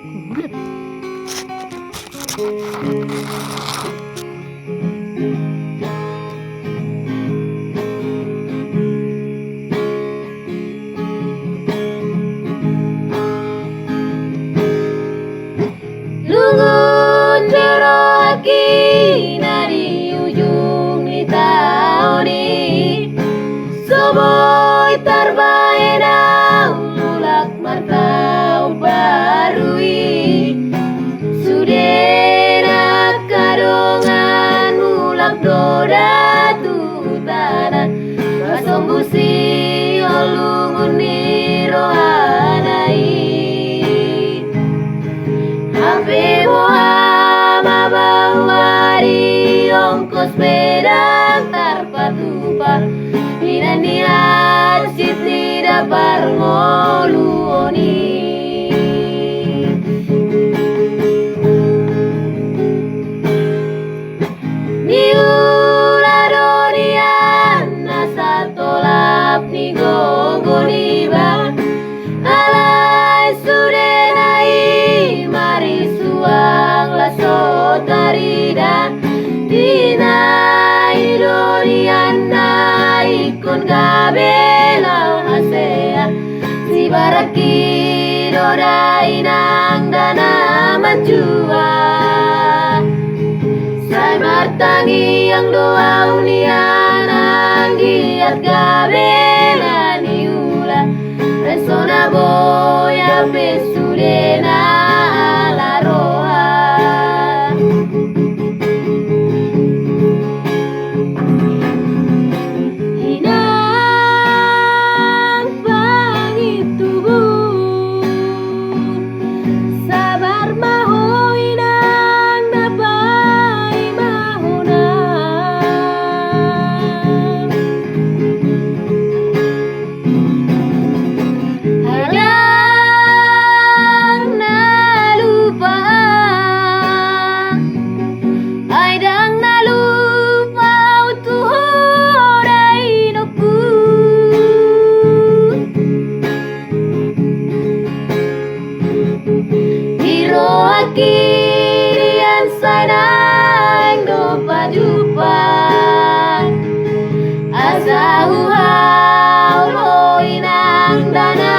Kulit. Lungun jeroaki nari ujung ni taoni Soboy tarbaena ulak martau barui Sudena kadongan ulak doda tutana Basombusi olungun ni rohanai Hape bohama bawari ongkos pedang tarpatupa Minani asit tidak parngoluoni Ni uladonian nasa tolap ni gogoniba Alai sudenai mari suang la sotarida Dina idonian na ikon gabela hasea Si baraki doda inang dana manjua Sai martangi yang doa unian anggiat gabela niula Resona boya besudena la roha Hinang pangitubu Sabar maho inang dapai mahona Hadang na lupa Hadang na lupa utuhoray noku Hiro akirian sanang dopa jupa Asa uhau lo inang dana